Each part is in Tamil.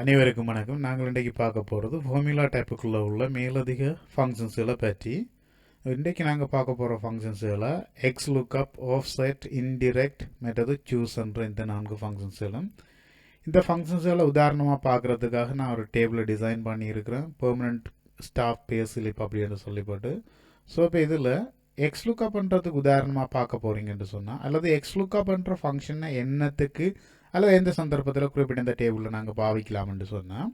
அனைவருக்கும் வணக்கம். நாங்கள் இன்றைக்கு பார்க்க போகிறது ஃபார்முலா டைப்புக்குள்ளே உள்ள மேலதிக ஃபங்க்ஷன்ஸுகளை பற்றி. இன்றைக்கு நாங்கள் பார்க்க போகிற ஃபங்க்ஷன்ஸுகளை XLookup, ஆஃப்செட், இன்டிரெக்ட் மற்றது சூஸ் என்ற இந்த 4 ஃபங்க்ஷன்ஸுகளும். இந்த ஃபங்க்ஷன்ஸுகளை உதாரணமாக பார்க்குறதுக்காக நான் ஒரு டேபிளை டிசைன் பண்ணியிருக்கிறேன். பெர்மனண்ட் ஸ்டாஃப் பே ஸ்லிப் அப்படின்னு சொல்லிப்பட்டு. ஸோ இப்போ இதில் XLookup-ன்றதுக்கு உதாரணமாக பார்க்க போகிறீங்கன்னு சொன்னால், அல்லது XLookup-ன்ற ஃபங்க்ஷனை என்னத்துக்கு அல்லது எந்த சந்தர்ப்பத்தில் குறிப்பிட்ட இந்த டேபிளில் நாங்கள் பாவிக்கலாம்னு சொன்னால்,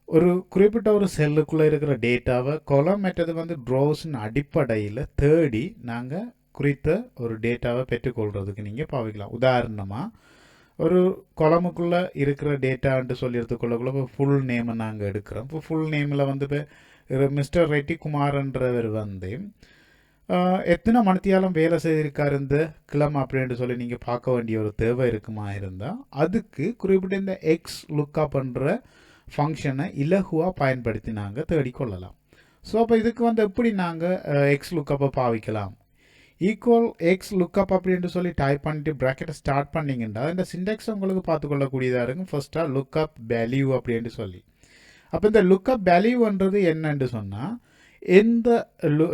ஒரு குறிப்பிட்ட ஒரு செல்லுக்குள்ளே இருக்கிற டேட்டாவை கொலம் மற்றது ட்ரோஸின் அடிப்படையில் தேடி நாங்கள் குறித்த ஒரு டேட்டாவை பெற்றுக்கொள்கிறதுக்கு நீங்கள் பாவிக்கலாம். உதாரணமாக ஒரு கொலமுக்குள்ளே இருக்கிற டேட்டான்ட்டு சொல்லி எடுத்துக்கொள்ளக்குள்ள இப்போ ஃபுல் நேமை நாங்கள் எடுக்கிறோம். இப்போ ஃபுல் நேமில் இப்போ மிஸ்டர் ரெட்டி குமார்ன்றவர் எத்தனை மணித்தியாலும் வேலை செய்திருக்காரு இந்த கிளம் அப்படின்ட்டு சொல்லி நீங்கள் பார்க்க வேண்டிய ஒரு தேவை இருக்குமா இருந்தால், அதுக்கு குறிப்பிட்ட இந்த XLookup-ன்ற ஃபங்க்ஷனை இலகுவாக பயன்படுத்தி நாங்கள் தேடிக்கொள்ளலாம். ஸோ அப்போ இதுக்கு எப்படி நாங்கள் XLookup-ஐ பாவிக்கலாம், ஈக்குவல் XLookup அப்படின்ட்டு சொல்லி டைப் பண்ணிட்டு ப்ராக்கெட்டை ஸ்டார்ட் பண்ணிங்கன்னா இந்த சிண்டெக்ஸ் உங்களுக்கு பார்த்துக்கொள்ளக்கூடியதாக இருக்கும். ஃபர்ஸ்ட்டாக லுக்கப் வேல்யூ அப்படின்ட்டு சொல்லி, அப்போ இந்த லுக்கப் வேல்யூன்றது என்னன்னு சொன்னால், எந்த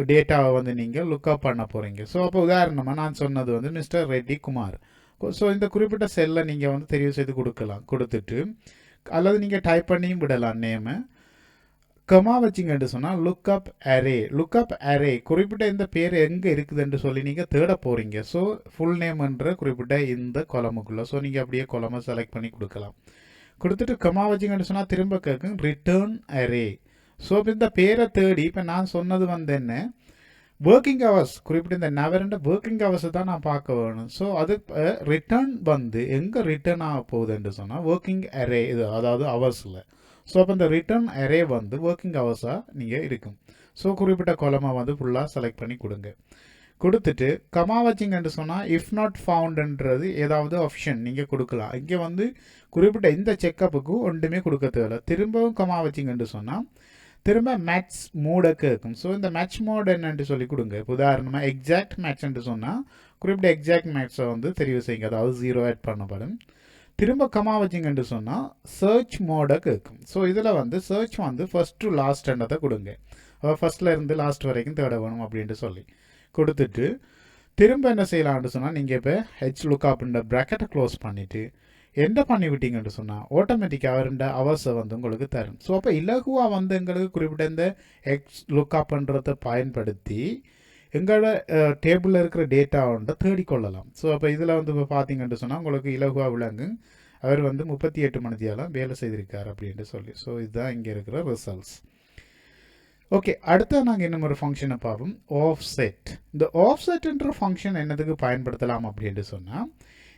டேட்டாவை நீங்கள் லுக்கப் பண்ண போகிறீங்க. ஸோ அப்போ உதாரணமாக நான் சொன்னது மிஸ்டர் ரெட்டி குமார். ஸோ இந்த குறிப்பிட்ட செல்லை நீங்கள் தெரிவு செய்து கொடுத்துட்டு அல்லது நீங்கள் டைப் பண்ணியும் விடலாம் நேமை. கமா வச்சிங்கன்னு சொன்னால் லுக்கப் அரே குறிப்பிட்ட இந்த பேர் எங்கே இருக்குதுன்னு சொல்லி நீங்கள் தேட போகிறீங்க. ஸோ ஃபுல் நேம்ன்ற குறிப்பிட்ட இந்த கொலமுக்குள்ளே ஸோ நீங்கள் அப்படியே கொலமை செலக்ட் பண்ணி கொடுக்கலாம். கொடுத்துட்டு கமா வச்சிங்கன்னு சொன்னால் திரும்ப கேட்கும் ரிட்டர்ன் அரே. ஸோ இப்போ இந்த பேரை தேடி இப்போ நான் சொன்னது என்ன, ஒர்க்கிங் ஹவர்ஸ் குறிப்பிட்ட இந்த நவரண்ட ஒர்க்கிங் ஹவர்ஸை தான் நான் பார்க்க வேணும். ஸோ அது ரிட்டர்ன் எங்கே ரிட்டர்ன் ஆக போகுதுன்னு சொன்னால் ஒர்க்கிங் அரே இது, அதாவது ஹவர்ஸில். ஸோ அப்போ இந்த ரிட்டர்ன் அரே ஒர்க்கிங் ஹவர்ஸாக நீங்கள் இருக்கும். ஸோ குறிப்பிட்ட கொலமை ஃபுல்லாக செலக்ட் பண்ணி கொடுங்க. கொடுத்துட்டு கமா வச்சிங்கன்னு சொன்னால் இஃப் நாட் ஃபவுண்டுன்றது ஏதாவது ஆப்ஷன் நீங்கள் கொடுக்கலாம். இங்கே குறிப்பிட்ட இந்த செக்கப்புக்கு ஒன்றுமே கொடுக்க தேவையில்லை. திரும்பவும் கமா வச்சிங்கன்னு சொன்னால் திரும்ப மேட்ச் மோடை கேட்கும். ஸோ இந்த மேட்ச் மோட் என்னன்னு சொல்லி கொடுங்க. இப்போ உதாரணமாக எக்ஸாக்ட் மேட்ச்ன்னு சொன்னால் குறிப்பிட்ட எக்ஸாக்ட் மேட்ச்சை தெரிவு செய்யுங்க, அதாவது 0 ஆட் பண்ணப்படும். திரும்ப கமா வச்சிங்கன்னு சொன்னால் சர்ச் மோடை கேட்கும். ஸோ இதில் சர்ச் ஃபர்ஸ்ட் டு லாஸ்ட்ன்றதை கொடுங்க. ஃபர்ஸ்ட்ல இருந்து லாஸ்ட் வரைக்கும் தேட வேணும் அப்படின்ட்டு சொல்லி கொடுத்துட்டு திரும்ப என்ன செய்யலாம்னு சொன்னால், நீங்கள் இப்போ XLookup-ன்ற ப்ராக்கெட்டை க்ளோஸ் பண்ணிவிட்டு என்ன பண்ணி விட்டீங்கன்னு சொன்னால் ஆட்டோமேட்டிக்காக அவருடைய அவர்ஸை உங்களுக்கு தரும். ஸோ அப்போ இலகுவாக எங்களுக்கு குறிப்பிட்ட இந்த XLookup-ன்றதை பயன்படுத்தி எங்களோட டேபிளில் இருக்கிற டேட்டாவை தேடிக்கொள்ளலாம். ஸோ அப்போ இதில் இப்போ பார்த்தீங்கன்னு சொன்னால் உங்களுக்கு இலகுவாக விளங்கும் அவர் 38 மணித்தியாலம் வேலை செய்திருக்கார் அப்படின்ட்டு சொல்லி. ஸோ இதுதான் இங்கே இருக்கிற ரிசல்ட்ஸ். ஓகே, அடுத்த நாங்கள் இன்னும் ஒரு ஃபங்க்ஷனை பார்ப்போம், ஆஃப்செட். இந்த ஆஃப்செட்ன்ற ஃபங்க்ஷன் என்னதுக்கு பயன்படுத்தலாம் அப்படின்ட்டு சொன்னால்,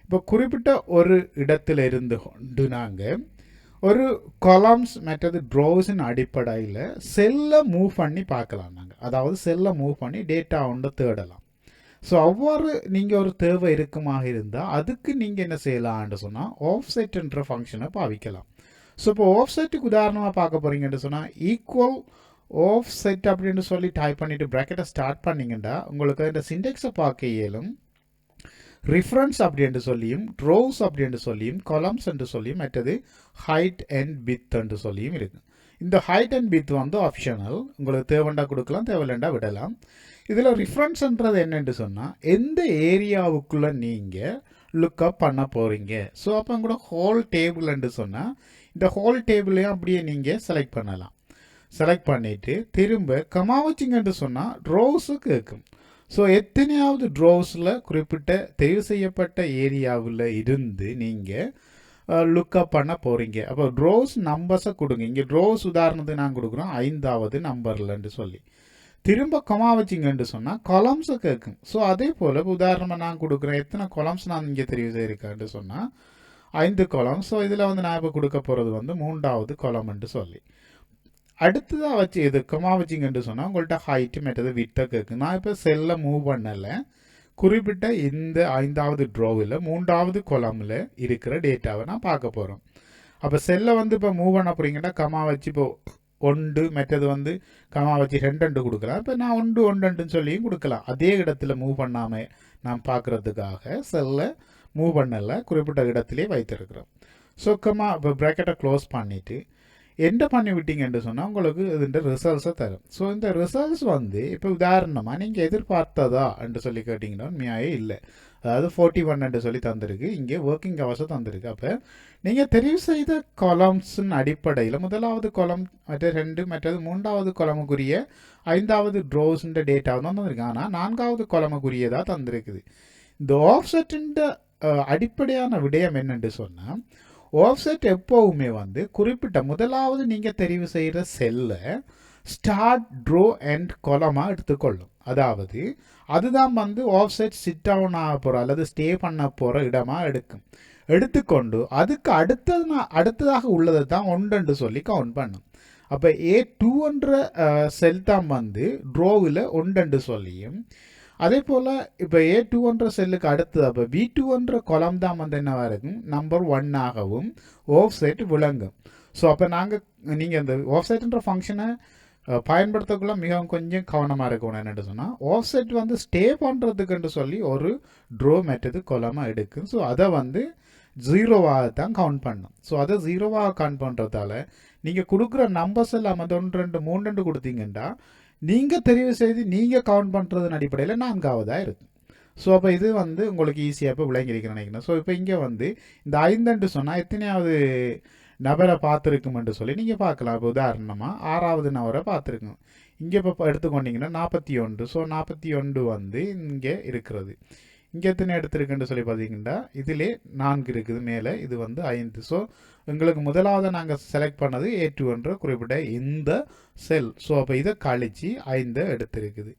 இப்போ குறிப்பிட்ட ஒரு இடத்துல இருந்து கொண்டு நாங்கள் ஒரு காலம்ஸ் மற்றது ட்ரோஸின் அடிப்படையில் செல்லை மூவ் பண்ணி பார்க்கலாம். நாங்கள் அதாவது செல்லை மூவ் பண்ணி டேட்டா தேடலாம். ஸோ அவ்வாறு நீங்கள் ஒரு தேவை இருக்குமாக இருந்தால் அதுக்கு நீங்கள் என்ன செய்யலாம்னு சொன்னால் ஆஃப்செட்ன்ற ஃபங்க்ஷனை பாவிக்கலாம். ஸோ இப்போ ஆஃப்செட்டுக்கு உதாரணமாக பார்க்க போகிறீங்கன்னு சொன்னால் ஈக்குவல் ஆஃப்செட் அப்படின்னு சொல்லி டைப் பண்ணிவிட்டு ப்ராக்கெட்டை ஸ்டார்ட் பண்ணிங்கன்னா உங்களுக்கு இந்த சிண்டெக்ஸை பார்க்க இயலும். ரிஃபரன்ஸ் அப்படின்ட்டு சொல்லியும் ரோஸ் அப்படின்ட்டு சொல்லியும் காலம்ஸ் என்று சொல்லியும் மற்றது ஹைட் அண்ட் வித் என்று சொல்லியும் இருக்கு. இந்த ஹைட் அண்ட் வித் ஆப்ஷனல், உங்களுக்கு தேவைண்டா கொடுக்கலாம், தேவையில்லைண்டா விடலாம். இதில் ரிஃபரன்ஸ்ன்றது என்னென்று சொன்னால் எந்த ஏரியாவுக்குள்ளே நீங்கள் லுக்கப் பண்ண போகிறீங்க. ஸோ அப்போ கூட ஹோல் டேபிள் என்று சொன்னால் இந்த ஹோல் டேபிளையும் அப்படியே நீங்கள் செலக்ட் பண்ணலாம். செலக்ட் பண்ணிவிட்டு திரும்ப கமா வச்சிங்கன்னு சொன்னால் ரோஸு கேட்கும். ஸோ எத்தனையாவது ட்ரோஸில் குறிப்பிட்ட தெரிவு செய்யப்பட்ட ஏரியாவில் இருந்து நீங்கள் லுக்கப் பண்ண போகிறீங்க. அப்போ ட்ரோஸ் நம்பர்ஸை கொடுங்க. இங்கே ட்ரோஸ் உதாரணத்துக்கு நான் கொடுக்குறோம் 5வது நம்பர்லன்னு சொல்லி. திரும்ப கமா வச்சிங்கன்னு சொன்னால் கொலம்ஸை கேட்கும். ஸோ அதே போல் உதாரணமாக நான் கொடுக்குறேன் எத்தனை கொலம்ஸ் நான் இங்கே தெரிவு செய்யிருக்கேன்னு சொன்னால் 5 கொலம். ஸோ இதில் நான் இப்போ கொடுக்க போகிறது 3வது கொலம்ன்ட்டு சொல்லி அடுத்ததாக வச்சு இது கமா வச்சிங்கன்னு சொன்னால் உங்கள்கிட்ட ஹைட்டு மற்றது வித்தை கேட்கும். நான் இப்போ செல்லை மூவ் பண்ணலை, குறிப்பிட்ட இந்த 5வது ட்ரோவில் 3வது கொலமில் இருக்கிற டேட்டாவை நான் பார்க்க போகிறோம். அப்போ செல்லை இப்போ மூவ் பண்ண போகிறீங்கன்னா கமா வச்சு இப்போ 1 மற்றது கமா வச்சு 2 கொடுக்கலாம். இப்போ நான் 1 சொல்லியும் கொடுக்கலாம். அதே இடத்துல மூவ் பண்ணாமல் நான் பார்க்குறதுக்காக செல்லை மூவ் பண்ணலை, குறிப்பிட்ட இடத்திலே வைத்திருக்கிறோம். ஸோ இப்போ ப்ராக்கெட்டை க்ளோஸ் பண்ணிவிட்டு என்ன பண்ணி விட்டீங்கன்னு சொன்னால் உங்களுக்கு இதுன்ற ரிசல்ட்ஸை தரும். ஸோ இந்த ரிசல்ட்ஸ் வந்து இப்போ உதாரணமாக நீங்கள் எதிர்பார்த்ததா என்று சொல்லி கேட்டிங்கன்னா உண்மையாகவே இல்லை. அதாவது 41 என்று சொல்லி தந்திருக்கு, இங்கே ஒர்க்கிங் ஹவர்ஸை தந்திருக்கு. அப்போ நீங்கள் தெரிவு செய்த காலம்ஸின் அடிப்படையில் முதலாவது காலம் மற்றது மூன்றாவது காலமுக்குரிய 5வது ட்ரோஸின் டேட்டா தான் தந்திருக்கு. ஆனால் 4வது காலமுக்குரியதாக தந்திருக்குது. இந்த ஆஃப்செட்டின் அடிப்படையான விடயம் என்னென்று சொன்னால் ஆஃப்செட் எப்போவுமே வந்து குறிப்பிட்ட முதலாவது நீங்கள் தெரிவு செய்கிற செல்லை ஸ்டார்ட் ட்ரோ அண்ட் கொலமாக எடுத்துக்கொள்ளும். அதாவது அதுதான் வந்து ஆஃப்செட் சிட் டவுன் ஆக போகிற அல்லது ஸ்டே பண்ண போகிற இடமாக எடுத்துக்கொண்டு அதுக்கு அடுத்ததாக உள்ளதை தான் ஒன்றுன்னு சொல்லி கவுண்ட் பண்ணும். அப்போ A2என்ற செல் தான் வந்து ட்ரோவில் ஒன்றுன்னு சொல்லியும், அதே போல் இப்போ A2என்ற செல்லுக்கு அடுத்தது அப்போ B2என்ற கொலம் தான் வந்து என்னவாக இருக்கும் நம்பர் 1ஆகவும் ஆஃப்செட் விளங்கும். ஸோ அப்போ நீங்கள் இந்த ஆஃப்செட்ன்ற ஃபங்க்ஷனை பயன்படுத்தக்குள்ள மிகவும் கொஞ்சம் கவனமாக இருக்கணும். என்னென்னு சொன்னால் ஆஃப்செட் வந்து ஸ்டே பண்ணுறதுக்குன்னு சொல்லி ஒரு ட்ரோ மெத்தது கொலமாக எடுக்கும். ஸோ அதை வந்து 0வாக தான் கவுண்ட் பண்ணும். ஸோ அதை 0வாக கவுண்ட் பண்ணுறதால நீங்கள் கொடுக்குற நம்பர்ஸ் எல்லாம் வந்து 1 2 3 2 கொடுத்தீங்கன்னா நீங்கள் தெரிவு செய்து நீங்கள் கவுண்ட் பண்ணுறதுன்னு அடிப்படையில் 4ஆவதாக இருக்கும். ஸோ அப்போ இது வந்து உங்களுக்கு ஈஸியாக இப்போ விளங்கியிருக்குன்னு நினைக்கிறேன். ஸோ இப்போ இங்கே வந்து இந்த 5 சொன்னால் எத்தனையாவது நபரை பார்த்துருக்குமென்று சொல்லி நீங்கள் பார்க்கலாம். இப்போ உதாரணமாக 6வது நபரை பார்த்துருக்கோம். இங்கே இப்போ எடுத்துக்கொண்டீங்கன்னா 41. ஸோ 41 வந்து இங்கே இருக்கிறது. இங்கே எத்தனை எடுத்துருக்குன்னு சொல்லி பார்த்தீங்கன்னா இதிலே 4 இருக்குது மேலே, இது வந்து 5. ஸோ எங்களுக்கு முதலாவது நாங்கள் செலக்ட் பண்ணது A2என்ற குறிப்பிட்ட இந்த செல். ஸோ அப்போ இதை கழிச்சு 5 எடுத்திருக்குது.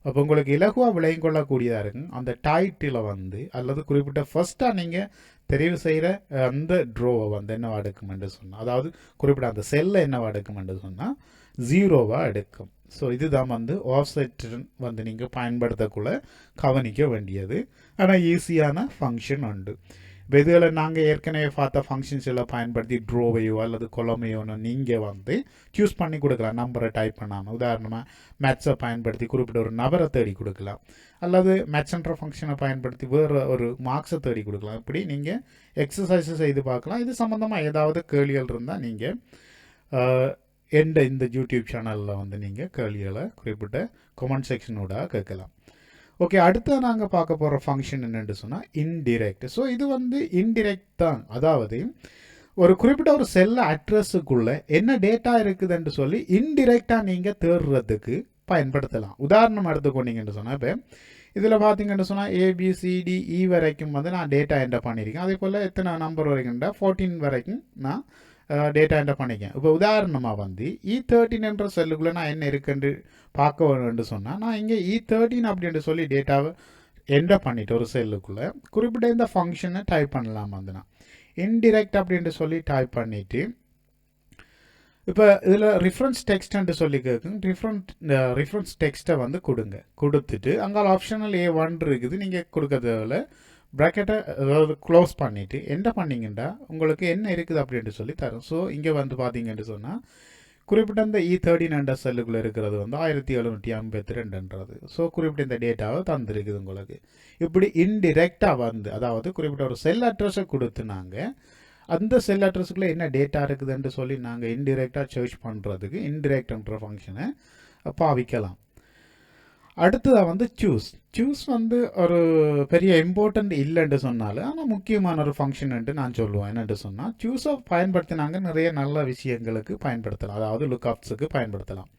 அப்போ உங்களுக்கு இலகுவாக விளங்கிக் கொள்ளக்கூடியதாக இருக்கும். அந்த டைட்டில் வந்து அல்லது குறிப்பிட்ட ஃபர்ஸ்ட்டாக நீங்கள் தெரிவு செய்கிற அந்த ட்ரோவை வந்து என்னவா எடுக்குமென்று சொன்னால், அதாவது குறிப்பிட்ட அந்த செல்லை என்னவா எடுக்குமென்று சொன்னால் 0வாக எடுக்கும். ஸோ இதுதான் வந்து ஆஃப்செட் வந்து நீங்கள் பயன்படுத்தக்குள்ள கவனிக்க வேண்டியது. ஆனால் ஈஸியான ஃபங்க்ஷன் உண்டு. இப்போ இதில் நாங்கள் ஏற்கனவே பார்த்த ஃபங்க்ஷன்ஸ் எல்லாம் பயன்படுத்தி ட்ரோவையோ அல்லது கொலமையோன்னு நீங்கள் வந்து சூஸ் பண்ணி கொடுக்கலாம் நம்பரை டைப் பண்ணாமல். உதாரணமாக மேட்ஸை பயன்படுத்தி குறிப்பிட்ட ஒரு நபரை தேடி கொடுக்கலாம், அல்லது மேட்ச்ன்ற ஃபங்க்ஷனை பயன்படுத்தி வேறு ஒரு மார்க்ஸை தேடி கொடுக்கலாம். இப்படி நீங்கள் எக்ஸசைஸை செய்து பார்க்கலாம். இது சம்மந்தமாக ஏதாவது கேள்விகள் இருந்தால் நீங்கள் இந்த யூடியூப் சேனலில் வந்து நீங்கள் கேள்விகளை குறிப்பிட்ட கமெண்ட் செக்ஷனோட கேட்கலாம். ஓகே, அடுத்து நாங்கள் பார்க்க போகிற ஃபங்க்ஷன் என்னென்னு சொன்னால் இன்டிரெக்ட். ஸோ இது வந்து இன்டிரெக்ட் தான். அதாவது ஒரு குறிப்பிட்ட ஒரு செல்ல அட்ரஸுக்குள்ளே என்ன டேட்டா இருக்குதுன்னு சொல்லி இன்டிரெக்டாக நீங்கள் தேடுறதுக்கு பயன்படுத்தலாம். உதாரணம் எடுத்துக்கொண்டீங்கன்னு சொன்னால் இப்போ இதில் பார்த்தீங்கன்னு சொன்னால் ABCDE வரைக்கும் வந்து நான் டேட்டா என்டர் பண்ணியிருக்கேன். அதே போல் எத்தனை நம்பர் வரைக்கும்டா 14 வரைக்கும் நான் டேட்டா என்டர் பண்ணிக்கேன். இப்போ உதாரணமாக வந்து E13 என்ற செல்லுக்குள்ளே நான் என்ன இருக்குன்னு பார்க்க வேணும்னு சொன்னால் நான் இங்கே E13 அப்படின்ட்டு சொல்லி டேட்டாவை என்டர் பண்ணிவிட்டு ஒரு செல்லுக்குள்ளே குறிப்பிட்ட இந்த ஃபங்க்ஷனை டைப் பண்ணலாம். வந்து நான் இன்டிரெக்ட் அப்படின்ட்டு சொல்லி டைப் பண்ணிவிட்டு இப்போ இதில் ரிஃபரன்ஸ் டெக்ஸ்ட்ன்ட்டு சொல்லி கேட்கும். ரிஃபரன்ஸ் டெக்ஸ்ட்டை வந்து கொடுத்துட்டு அங்கே ஆப்ஷனல் A1 இருக்குது. நீங்கள் கொடுக்கறதுல ப்ராக்கெட்டை அதாவது க்ளோஸ் பண்ணிவிட்டு என்ன பண்ணிங்கன்னா உங்களுக்கு என்ன இருக்குது அப்படின்ட்டு சொல்லி தரும். ஸோ இங்கே வந்து பார்த்தீங்கன்னு சொன்னால் குறிப்பிட்ட இந்த E13 என்ற செல்லுக்குள்ளே இருக்கிறது வந்து 1752. ஸோ குறிப்பிட்ட இந்த டேட்டாவை தந்துருக்குது உங்களுக்கு. இப்படி இன்டிரெக்டாக வந்து அதாவது குறிப்பிட்ட ஒரு செல் அட்ரஸை கொடுத்து நாங்கள் அந்த செல் அட்ரஸுக்குள்ளே என்ன டேட்டா இருக்குதுன்னு சொல்லி நாங்கள் இன்டிரெக்டாக சர்ச் பண்ணுறதுக்கு இன்டிரெக்ட்ன்ற ஃபங்க்ஷனை பாவிக்கலாம். அடுத்ததாக வந்து சூஸ் வந்து ஒரு பெரிய இம்பார்ட்டன்ட் இல்லைன்னு சொன்னாலும் ஆனால் முக்கியமான ஒரு ஃபங்க்ஷன்ட்டு நான் சொல்லுவேன். என்னென்று சொன்னால் சூஸை பயன்படுத்தினாங்க நிறைய நல்ல விஷயங்களுக்கு பயன்படுத்தலாம், அதாவது லுக்அப்ஸுக்கு பயன்படுத்தலாம்.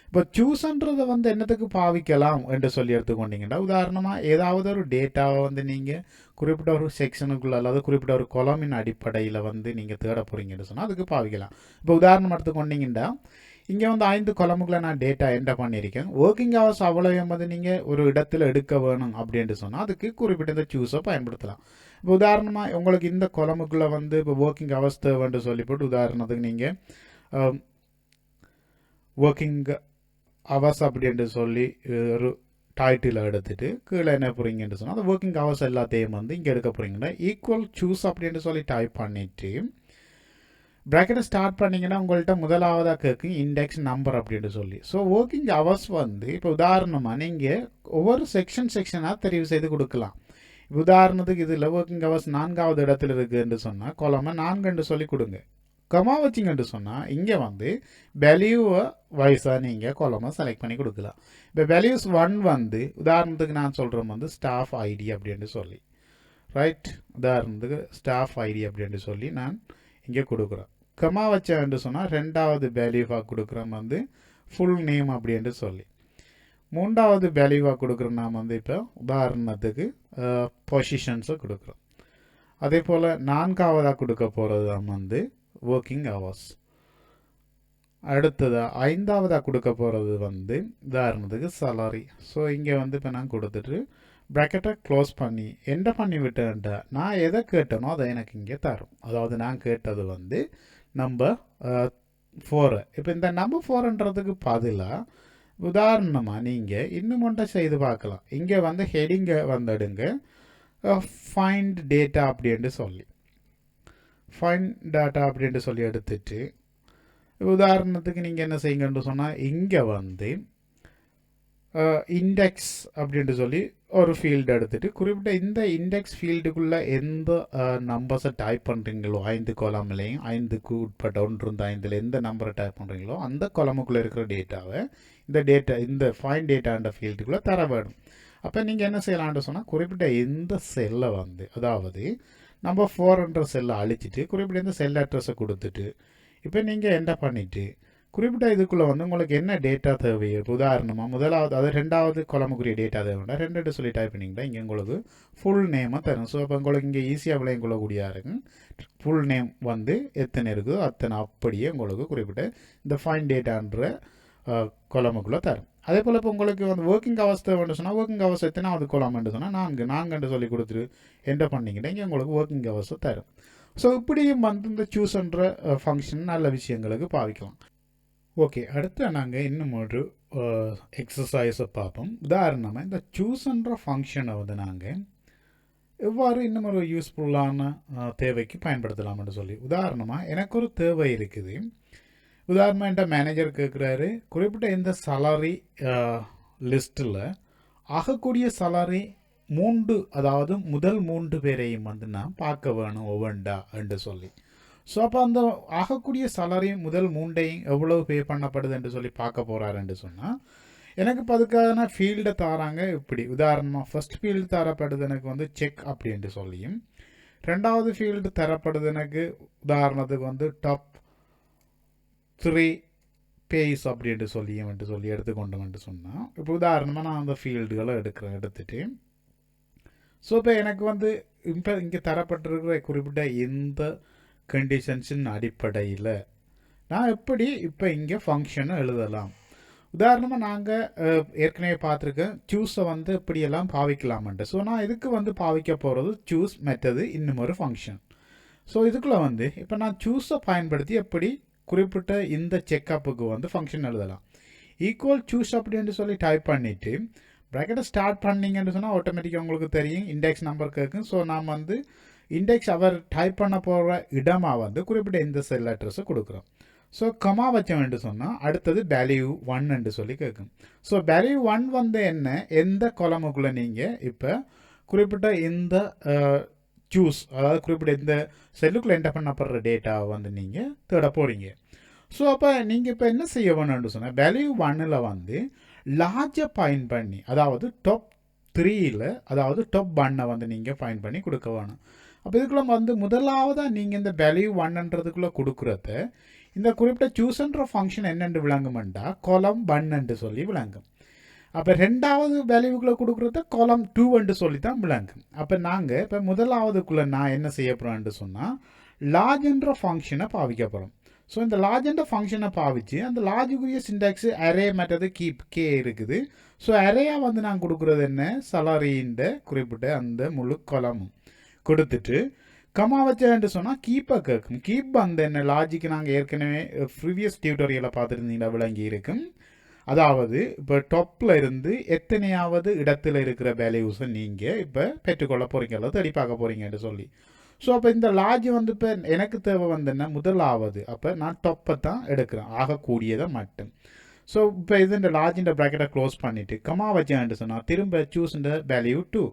இப்போ சூஸ்ன்றதை வந்து என்னத்துக்கு பாவிக்கலாம் என்று சொல்லி எடுத்துக்கொண்டீங்கன்னா உதாரணமாக ஏதாவது ஒரு டேட்டாவை வந்து நீங்கள் குறிப்பிட்ட ஒரு செக்ஷனுக்குள்ளே அல்லது குறிப்பிட்ட ஒரு கொலமின் அடிப்படையில் வந்து நீங்கள் தேட போகிறீங்கன்னு சொன்னால் அதுக்கு பாவிக்கலாம். இப்போ உதாரணம் எடுத்துக்கொண்டீங்கன்னா இங்கே வந்து 5 கொலமுக்குள்ள நான் டேட்டா என்டர் பண்ணியிருக்கேன். ஒர்க்கிங் ஹவர்ஸ் அவ்வளவு வந்து நீங்கள் ஒரு இடத்துல எடுக்க வேணும் அப்படின்ட்டு சொன்னால் அதுக்கு குறிப்பிட்ட இந்த சூஸை பயன்படுத்தலாம். இப்போ உதாரணமாக உங்களுக்கு இந்த கொலமுக்குள்ளே வந்து இப்போ ஒர்க்கிங் ஹவர்ஸ் தேவைன்னு சொல்லி போட்டு உதாரணத்துக்கு நீங்கள் ஒர்க்கிங் ஹவர்ஸ் அப்படின்ட்டு சொல்லி ஒரு டைட்டில் எடுத்துகிட்டு கீழே என்ன போகிறீங்கன்னு சொன்னால் அந்த ஒர்க்கிங் ஹவர்ஸ் எல்லாத்தையும் வந்து இங்கே எடுக்க போகிறீங்கன்னா ஈக்குவல் சூஸ் அப்படின்ட்டு சொல்லி டைப் பண்ணிவிட்டு ப்ராக்கெட்டை ஸ்டார்ட் பண்ணிங்கன்னா உங்கள்கிட்ட முதலாவதாக கேட்கும் இண்டெக்ஸ் நம்பர் அப்படின்ட்டு சொல்லி. ஸோ ஒர்க்கிங் ஹவர்ஸ் வந்து இப்போ உதாரணமாக நீங்கள் ஒவ்வொரு செக்ஷனாக தெரிவு செய்து கொடுக்கலாம். உதாரணத்துக்கு இதில் ஒர்க்கிங் ஹவர்ஸ் 4வது இடத்துல இருக்குன்னு சொன்னால் கொலமை 4 சொல்லி கொடுங்க. கமா வச்சிங்கன்னு சொன்னால் இங்கே வந்து வேல்யூவை வைஸாக நீங்கள் கொலமை செலக்ட் பண்ணி கொடுக்கலாம். இப்போ வேல்யூஸ் 1 வந்து உதாரணத்துக்கு நான் சொல்கிறேன் வந்து ஸ்டாஃப் ஐடி அப்படின்னு சொல்லி, ரைட், உதாரணத்துக்கு ஸ்டாஃப் ஐடி அப்படின்னு சொல்லி நான் இங்கே கொடுக்குறேன். கமா வச்சேன்னு சொன்னால் 2வது வேல்யூவாக கொடுக்குறேன் வந்து ஃபுல் நேம் அப்படின்னு சொல்லி. 3வது வேல்யூவாக கொடுக்குறேன் நான் வந்து இப்போ உதாரணத்துக்கு பொசிஷன்ஸை கொடுக்குறோம். அதே போல் 4வதாக கொடுக்க போகிறது தான் வந்து ஒர்க்கிங் ஹவர்ஸ். அடுத்ததாக 5வதாக கொடுக்க போகிறது வந்து உதாரணத்துக்கு salary. ஸோ இங்கே வந்து இப்போ நான் கொடுத்துட்டு ப்ராக்கெட்டை க்ளோஸ் பண்ணி என்ன பண்ணி விட்டேன்ட்டா நான் எதை கேட்டனோ அதை எனக்கு இங்கே தரும். அதாவது நான் கேட்டது வந்து நம்பர் 4. இப்போ இந்த நம்பர் 4ன்றதுக்கு பதிலாக உதாரணமாக நீங்கள் இன்னும் ஒன்றை செய்து பார்க்கலாம். இங்கே வந்து ஹெடிங்கை வந்துடுங்க ஃபைண்ட் டேட்டா அப்படின்ட்டு சொல்லி, ஃபைண்ட் டேட்டா அப்படின்ட்டு சொல்லி எடுத்துட்டு உதாரணத்துக்கு நீங்கள் என்ன செய்யுங்கன்னு சொன்னால் இங்கே வந்து இண்டெக்ஸ் அப்படின்ட்டு சொல்லி ஒரு ஃபீல்டு எடுத்துட்டு குறிப்பிட்ட இந்த இண்டெக்ஸ் ஃபீல்டுக்குள்ளே எந்த நம்பர்ஸை டைப் பண்ணுறீங்களோ 5 கொலம்லையும் 5க்கு உட்பட்ட 1-5 எந்த நம்பரை டைப் பண்ணுறீங்களோ அந்த கொலமுக்குள்ளே இருக்கிற டேட்டாவை இந்த ஃபைண்ட் டேட்டான்ற ஃபீல்டுக்குள்ளே தர வேணும். அப்போ நீங்கள் என்ன செய்யலாம்னு சொன்னால் குறிப்பிட்ட எந்த செல்லை வந்து அதாவது நம்பர் 4ன்ற செல்லை அழிச்சிட்டு குறிப்பிட்ட இந்த செல் அட்ரஸை கொடுத்துட்டு இப்போ நீங்கள் என்ன பண்ணிவிட்டு குறிப்பிட்ட இதுக்குள்ளே வந்து உங்களுக்கு என்ன டேட்டா தேவையோ உதாரணமாக முதலாவது அது 2வது கொலமுக்குரிய டேட்டா தேவைன்னா 2 சொல்லி டைப் பண்ணிங்கன்னா இங்கே உங்களுக்கு ஃபுல் நேமாக தரும். ஸோ அப்போ உங்களுக்கு இங்கே ஈஸியாக விளையும் கொள்ளக்கூடிய இருக்கு. ஃபுல் நேம் வந்து எத்தனை இருக்குதோ அத்தனை அப்படியே உங்களுக்கு குறிப்பிட்ட இந்த ஃபைண்ட் டேட்டான்ற கொலமுக்குள்ளே தரும். அதே போல் இப்போ உங்களுக்கு வந்து ஒர்க்கிங் ஹவர்ஸ் தேவைன்னு சொன்னால் ஒர்க்கிங் ஹவர்ஸ் எத்தனாவது கொலம்னு சொன்னால் 4 சொல்லி கொடுத்துட்டு என்ன பண்ணிக்கிட்டே இங்கே உங்களுக்கு ஒர்க்கிங் ஹவர்ஸை தரும். ஸோ இப்படியும் வந்து இந்த சூஸ்ன்ற ஃபங்க்ஷன் நல்ல விஷயங்களுக்கு பாவிக்கலாம். ஓகே, அடுத்து நாங்கள் இன்னும் ஒரு எக்ஸசைஸை பார்ப்போம். உதாரணமாக இந்த சூஸ்ன்ற ஃபங்க்ஷனை வந்து நாங்கள் எவ்வாறு இன்னும் ஒரு யூஸ்ஃபுல்லான தேவைக்கு பயன்படுத்தலாம்னு சொல்லி, உதாரணமாக எனக்கு ஒரு தேவை இருக்குது. உதாரணமாக என்கிட்ட மேனேஜர் கேட்குறாரு குறிப்பிட்ட இந்த salary லிஸ்ட்டில் ஆகக்கூடிய salary 3 அதாவது முதல் 3 பேரையும் வந்து நான் பார்க்க வேணும் ஒவ்வொன்றா என்று சொல்லி. ஸோ அப்போ அந்த ஆகக்கூடிய salary முதல் 3ஐயும் எவ்வளவு பே பண்ணப்படுது என்று சொல்லி பார்க்க போகிறாருன்னு சொன்னால் எனக்கு இப்போ அதுக்கான ஃபீல்டை தராங்க. இப்படி உதாரணமாக ஃபர்ஸ்ட் ஃபீல்டு தரப்படுது எனக்கு வந்து செக் அப்படின்ட்டு சொல்லியும், 2வது ஃபீல்டு தரப்படுது எனக்கு உதாரணத்துக்கு வந்து டாப் 3 பேஸ் அப்படின்ட்டு சொல்லி எடுத்துக்கொண்டோம்னு சொன்னால் இப்போ உதாரணமாக நான் அந்த ஃபீல்டுகளை எடுத்துட்டு ஸோ இப்போ எனக்கு வந்து இப்போ இங்கே தரப்பட்டிருக்கிற குறிப்பிட்ட இந்த கண்டிஷன்ஸின் அடிப்படையில் நான் எப்படி இப்போ இங்கே ஃபங்க்ஷனை எழுதலாம். உதாரணமாக நாங்கள் ஏற்கனவே பார்த்துருக்கேன் சூஸை வந்து இப்படியெல்லாம் பாவிக்கலாமன்ட்டு. ஸோ நான் இதுக்கு வந்து பாவிக்க போகிறது சூஸ் மெத்தது இன்னும் ஒரு ஃபங்க்ஷன். ஸோ இதுக்குள்ளே வந்து இப்போ நான் சூஸை பயன்படுத்தி எப்படி குறிப்பிட்ட இந்த செக்கப்புக்கு வந்து ஃபங்க்ஷன் எழுதலாம். ஈக்குவல் சூஸ் அப்படின்னு சொல்லி டைப் பண்ணிவிட்டு ப்ராக்கெட்டை ஸ்டார்ட் பண்ணிங்கன்னு சொன்னால் ஆட்டோமேட்டிக்காக உங்களுக்கு தெரியும் இண்டெக்ஸ் நம்பர் கேட்கும். ஸோ நாம் வந்து இண்டெக்ஸ் அவர் டைப் பண்ண போகிற இடமாக வந்து குறிப்பிட்ட இந்த செல் அட்ரஸை கொடுக்குறோம். ஸோ கமா வச்சோம்னு சொன்னால் அடுத்தது வேல்யூ 1 சொல்லி கேட்கும். ஸோ வேல்யூ 1 வந்து என்ன எந்த கொலமுக்குள்ளே நீங்கள் இப்போ குறிப்பிட்ட இந்த சூஸ் அதாவது குறிப்பிட்ட இந்த செல்லுக்குள்ளே என்டர் பண்ணப்படுற டேட்டாவை வந்து நீங்கள் தேட போகிறீங்க. ஸோ அப்போ நீங்கள் இப்போ என்ன செய்ய வேணும்னு சொன்னால் வேல்யூ 1ல் வந்து லார்ஜை ஃபைண்ட் பண்ணி அதாவது டாப் 3ல் அதாவது டாப் 1 வந்து நீங்கள் ஃபைண்ட் பண்ணி கொடுக்க வேணும். அப்போ இதுக்குள்ளே வந்து முதலாவதாக நீங்கள் இந்த வேல்யூ 1ன்றதுக்குள்ளே கொடுக்குறத இந்த குறிப்பிட்ட சூஸ்ன்ற ஃபங்க்ஷன் என்னென்று விளங்குமெண்டா கொலம் 1 சொல்லி விளங்கும். அப்போ 2வது வேல்யூக்குள்ளே கொடுக்குறத கொலம் 2 சொல்லி தான் விளங்கும். அப்போ நாங்கள் இப்போ முதலாவதுக்குள்ளே நான் என்ன செய்ய போகிறோன்னு சொன்னால் லார்ஜ்ன்ற ஃபங்க்ஷனை பாவிக்க போகிறோம். ஸோ இந்த லார்ஜ்ன்ற ஃபங்க்ஷனை பாவிச்சு அந்த லார்ஜுக்குரிய சின்டாக்ஸ் அரே மற்றது கீப் கே இருக்குது. ஸோ அரேயாக வந்து நான் கொடுக்குறது என்ன salary குறிப்பிட்ட அந்த முழு கொலமும் கொடுத்துட்டு கமா வச்சேன்னு சொன்னால் கீப்பை கேட்கும். கீப் வந்து என்ன லாஜிக்கு நாங்கள் ஏற்கனவே ப்ரீவியஸ் டியூட்டோரியலை பார்த்துருந்தீங்கன்னா விளங்கி இருக்கும். அதாவது இப்போ டாப்பில் இருந்து எத்தனையாவது இடத்துல இருக்கிற வேல்யூஸை நீங்கள் இப்போ பெற்றுக்கொள்ள போகிறீங்க அல்லது தேடி பார்க்க போகிறீங்கன்னு சொல்லி. ஸோ அப்போ இந்த லார்ஜ் வந்து இப்போ எனக்கு தேவை வந்து என்ன முதலாவது அப்போ நான் டாப்பை தான் எடுக்கிறேன் ஆகக்கூடியதை மட்டும். ஸோ இப்போ இது இந்த லார்ஜ் ப்ராக்கெட்டை க்ளோஸ் பண்ணிவிட்டு கமா வச்சேன்னு சொன்னால் திரும்ப சூஸ் வேல்யூ 2.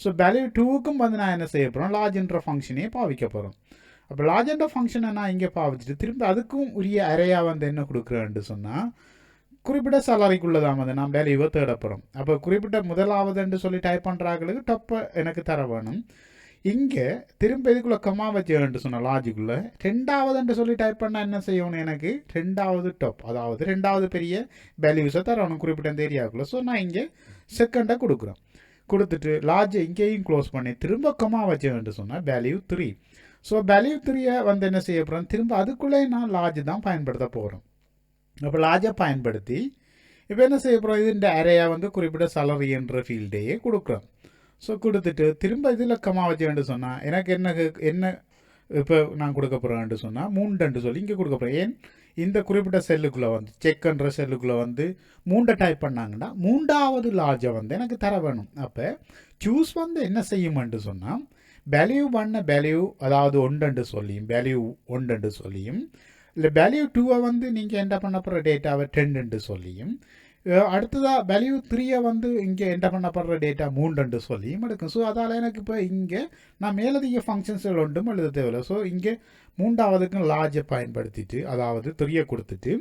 ஸோ வேல்யூ 2க்கும் வந்து நான் என்ன செய்ய போகிறோம், லார்ஜ்ன்ற ஃபங்க்ஷனையே பாவிக்க போகிறோம். அப்போ லார்ஜ்ன்ற ஃபங்க்ஷனை நான் இங்கே பாவிச்சுட்டு திரும்ப அதுக்கும் உரிய அறையாக வந்து என்ன கொடுக்குறேன்னு சொன்னால் குறிப்பிட்ட சாலரிக்குள்ளதான் வந்து நான் வேல்யூவை தேடப்படும். அப்போ குறிப்பிட்ட முதலாவதுன்னு சொல்லி டைப் பண்ணுறாங்களுக்கு டப்பை எனக்கு தர வேணும். இங்கே திரும்ப இதுக்குள்ளே கமா வச்சுட்டு சொன்ன லாஜிக்குள்ளே ரெண்டாவதுன்னு சொல்லி டைப் பண்ணால் என்ன செய்யணும், எனக்கு ரெண்டாவது டாப், அதாவது ரெண்டாவது பெரிய வேல்யூஸை தரணும் குறிப்பிட்ட இந்த ஏரியாவுக்குள்ளே. ஸோ நான் இங்கே செகண்டை கொடுக்குறேன். கொடுத்துட்டு லார்ஜை இங்கேயும் க்ளோஸ் பண்ணி திரும்ப கமா வச்சுட்டு சொன்னால் வேல்யூ 3. ஸோ வேல்யூ 3யை வந்து என்ன செய்ய போகிறேன், திரும்ப அதுக்குள்ளே நான் லார்ஜ் தான் பயன்படுத்த போகிறோம். அப்போ லார்ஜை பயன்படுத்தி இப்போ என்ன செய்ய போகிறோம், இது இந்த அறையாக வந்து குறிப்பிட்ட salary என்ற ஃபீல்டையே கொடுக்குறோம். ஸோ கொடுத்துட்டு திரும்ப இதில் கமா வச்சுட்டு சொன்னால் எனக்கு என்ன இப்போ நான் கொடுக்க போகிறேன்ட்டு சொன்னால் 3 சொல்லி இங்கே கொடுக்க போகிறேன். ஏன் இந்த குறிப்பிட்ட செல்லுக்குள்ளே வந்து செக்ன்ற செல்லுக்குள்ளே வந்து 3 டைப் பண்ணாங்கன்னா 3வது லார்ஜை வந்து எனக்கு தர வேணும். அப்போ சூஸ் வந்து என்ன செய்யுமென்று சொன்னால் வேல்யூ 1 வேல்யூ அதாவது 1 சொல்லியும் வேல்யூ 1 சொல்லியும் இல்லை வேல்யூ 2வை வந்து நீங்கள் என்ன பண்ண போகிற டேட்டாவை 10 சொல்லியும் அடுத்ததாக வேல்யூ 3யை வந்து இங்கே என்ன பண்ணப்படுற டேட்டா 3 சொல்லியும் எடுக்கும். ஸோ அதால் எனக்கு இப்போ இங்கே நான் மேலதிக ஃபங்க்ஷன்ஸ்கள் ஒன்றும் எழுத தேவையில்லை. ஸோ இங்கே 3வதுக்கும் லார்ஜை பயன்படுத்திட்டு அதாவது 3யை கொடுத்துட்டு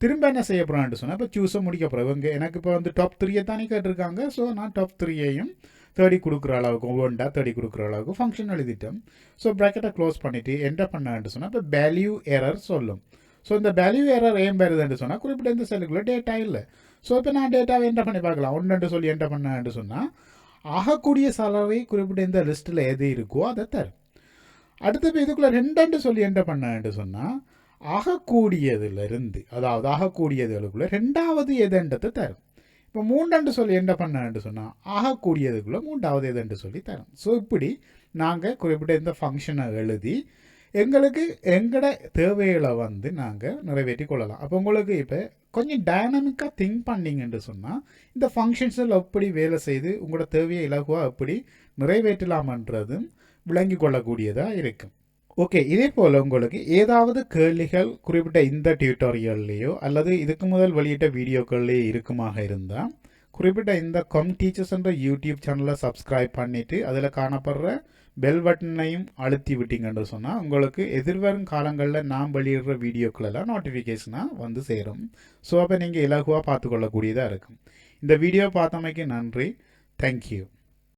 திரும்ப என்ன செய்ய போகிறான்னு சொன்னால் இப்போ சூஸை முடிக்க போகிறேன். இவங்க எனக்கு இப்போ வந்து டாப் 3யை தானே கேட்டிருக்காங்க. ஸோ நான் டாப் 3யையும் 30 கொடுக்குற அளவுக்கு ஒவ்வொன்றா 30 கொடுக்குற அளவுக்கு ஃபங்க்ஷன் எழுதிட்டேன். ஸோ ப்ராக்கெட்டை க்ளோஸ் பண்ணிவிட்டு என்டர் பண்ணான்னு சொன்னால் இப்போ வேல்யூ எரர் சொல்லும். ஸோ இந்த வேல்யூ எரர் ஏன் வருதுன்னு சொன்னால் குறிப்பிட்ட இந்த செல்லுக்குள்ளே டேட்டா இல்லை. ஸோ இப்போ நான் டேட்டாவை என்டர் பண்ணி பார்க்கலாம். 1 சொல்லி என்டர் பண்ணான்னு சொன்னால் ஆகக்கூடிய salary குறிப்பிட்ட இந்த லிஸ்ட்டில் எது இருக்கோ அதை தரும். அடுத்து இதுக்குள்ளே 2 சொல்லி என்டர் பண்ணான்னு சொன்னால் ஆகக்கூடியதுலேருந்து அதாவது ஆகக்கூடியதுக்குள்ளே 2வது எதுன்றதை தரும். இப்போ 3 சொல்லி என்ன பண்ணான்னு சொன்னால் ஆகக்கூடியதுக்குள்ளே 3வது எதுன்னு சொல்லி தரும். ஸோ இப்படி நாங்கள் குறிப்பிட்ட இந்த ஃபங்க்ஷனை எழுதி எங்களுக்கு எங்களோட தேவைகளை வந்து நாங்கள் நிறைவேற்றி கொள்ளலாம். அப்போ உங்களுக்கு இப்போ கொஞ்சம் டைனமிக்காக திங்க் பண்ணிங்கன்னு சொன்னால் இந்த ஃபங்க்ஷன்ஸில் எப்படி வேலை செய்து உங்களோட தேவையை இலகுவாக எப்படி நிறைவேற்றலாமன்றதும் விளங்கி கொள்ளக்கூடியதாக இருக்கும். ஓகே, இதே போல் உங்களுக்கு ஏதாவது கேள்விகள் குறிப்பிட்ட இந்த டியூட்டோரியல்லையோ அல்லது இதுக்கு முதல் வெளியிட்ட வீடியோக்கள்லேயே இருக்குமாக இருந்தால் குறிப்பிட்ட இந்த டீச்சர்ஸ் என்ற யூடியூப் சேனலை சப்ஸ்கிரைப் பண்ணிவிட்டு அதில் காணப்படுற பெல் பட்டனையும் அழுத்தி விட்டீங்கன்னு சொன்னால் உங்களுக்கு எதிர்வரும் காலங்களில் நாம் வெளியிடுற வீடியோக்களெல்லாம் நோட்டிஃபிகேஷனாக வந்து சேரும். ஸோ அப்போ நீங்கள் இலகுவாக பார்த்துக்கொள்ளக்கூடியதாக இருக்கும். இந்த வீடியோ பார்த்தமைக்கு நன்றி. தேங்க்யூ.